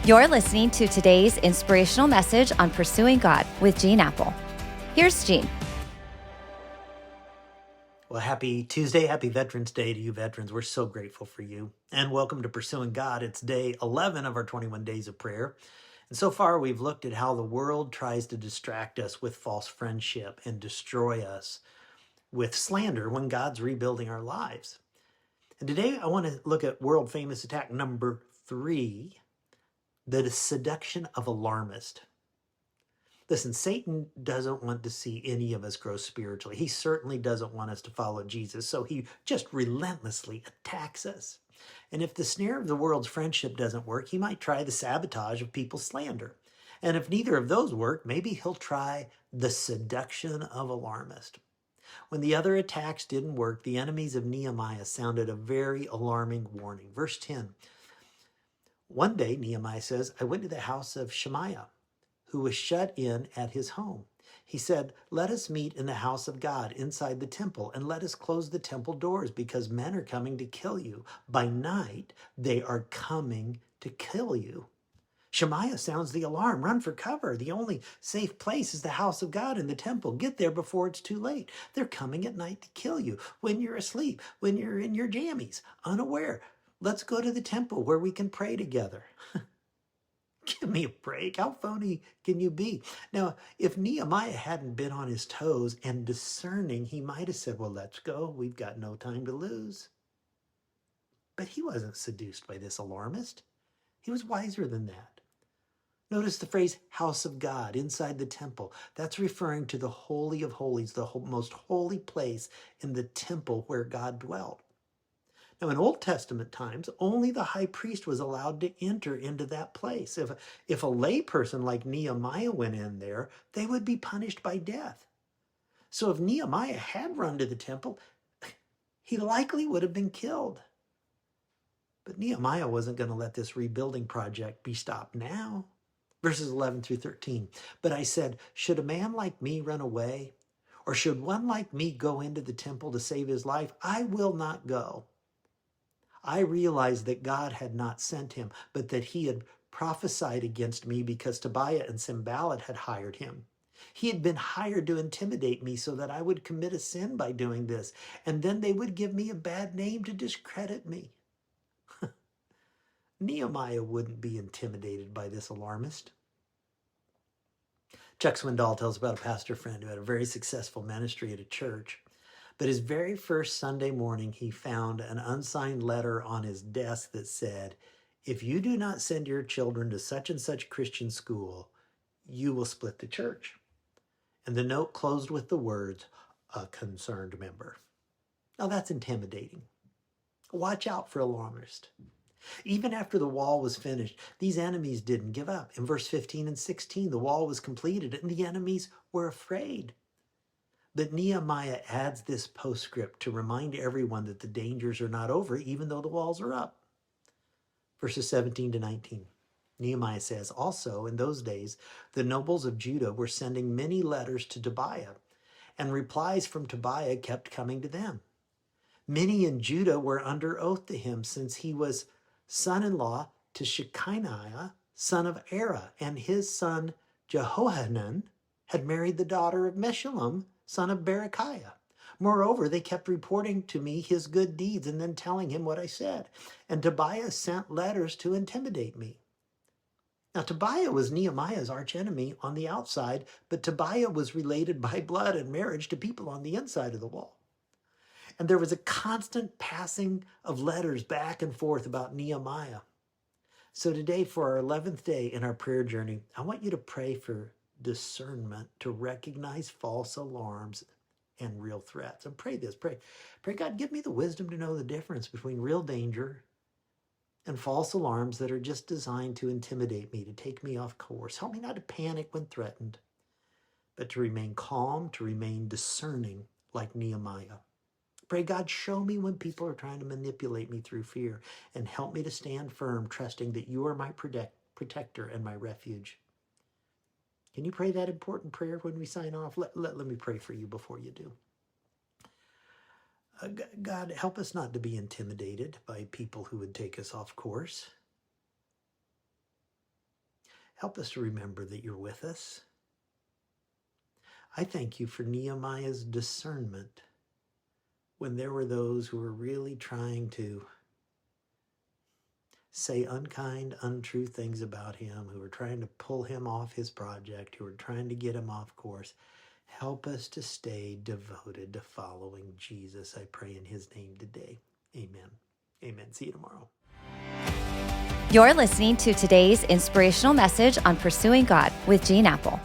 You're listening to today's inspirational message on Pursuing God with Gene Appel. Here's Gene. Well, happy Tuesday. Happy Veterans Day to you veterans. We're so grateful for you. And welcome to Pursuing God. It's day 11 of our 21 days of prayer. And so far, we've looked at how the world tries to distract us with false friendship and destroy us with slander when God's rebuilding our lives. And today, I want to look at world famous attack number 3, the seduction of alarmists. Listen, Satan doesn't want to see any of us grow spiritually. He certainly doesn't want us to follow Jesus, so he just relentlessly attacks us. And if the snare of the world's friendship doesn't work, he might try the sabotage of people's slander. And if neither of those work, maybe he'll try the seduction of alarmist. When the other attacks didn't work, the enemies of Nehemiah sounded a very alarming warning. Verse 10. One day, Nehemiah says, I went to the house of Shemaiah, who was shut in at his home. He said, let us meet in the house of God inside the temple, and let us close the temple doors, because men are coming to kill you. By night, they are coming to kill you. Shemaiah sounds the alarm. Run for cover. The only safe place is the house of God in the temple. Get there before it's too late. They're coming at night to kill you when you're asleep, when you're in your jammies, unaware. Let's go to the temple where we can pray together. Give me a break. How phony can you be? Now, if Nehemiah hadn't been on his toes and discerning, he might have said, well, let's go. We've got no time to lose. But he wasn't seduced by this alarmist. He was wiser than that. Notice the phrase house of God inside the temple. That's referring to the Holy of Holies, the most holy place in the temple where God dwelt. Now, in Old Testament times, only the high priest was allowed to enter into that place. If a lay person like Nehemiah went in there, they would be punished by death. So if Nehemiah had run to the temple, he likely would have been killed. But Nehemiah wasn't going to let this rebuilding project be stopped now. Verses 11 through 13. But I said, should a man like me run away? Or should one like me go into the temple to save his life? I will not go. I realized that God had not sent him, but that he had prophesied against me because Tobiah and Sanballat had hired him. He had been hired to intimidate me so that I would commit a sin by doing this, and then they would give me a bad name to discredit me. Nehemiah wouldn't be intimidated by this alarmist. Chuck Swindoll tells about a pastor friend who had a very successful ministry at a church. But his very first Sunday morning, he found an unsigned letter on his desk that said, if you do not send your children to such and such Christian school, you will split the church. And the note closed with the words, a concerned member. Now that's intimidating. Watch out for alarmists. Even after the wall was finished, these enemies didn't give up. In verse 15 and 16, the wall was completed and the enemies were afraid. But Nehemiah adds this postscript to remind everyone that the dangers are not over, even though the walls are up. Verses 17 to 19. Nehemiah says, also in those days, the nobles of Judah were sending many letters to Tobiah, and replies from Tobiah kept coming to them. Many in Judah were under oath to him, since he was son-in-law to Shechaniah, son of Era, and his son Jehohanan had married the daughter of Meshullam, son of Berechiah. Moreover, they kept reporting to me his good deeds and then telling him what I said. And Tobiah sent letters to intimidate me. Now, Tobiah was Nehemiah's archenemy on the outside, but Tobiah was related by blood and marriage to people on the inside of the wall. And there was a constant passing of letters back and forth about Nehemiah. So today, for our 11th day in our prayer journey, I want you to pray for discernment to recognize false alarms and real threats. And pray this, pray, God, give me the wisdom to know the difference between real danger and false alarms that are just designed to intimidate me, to take me off course. Help me not to panic when threatened, but to remain calm, to remain discerning like Nehemiah. Pray, God, show me when people are trying to manipulate me through fear, and help me to stand firm, trusting that you are my protector and my refuge. Can you pray that important prayer when we sign off? Let me pray for you before you do. God, help us not to be intimidated by people who would take us off course. Help us to remember that you're with us. I thank you for Nehemiah's discernment when there were those who were really trying to say unkind, untrue things about him, who were trying to pull him off his project, who were trying to get him off course. Help us to stay devoted to following Jesus. I pray in his name today. Amen. Amen. See you tomorrow. You're listening to today's inspirational message on Pursuing God with Gene Appel.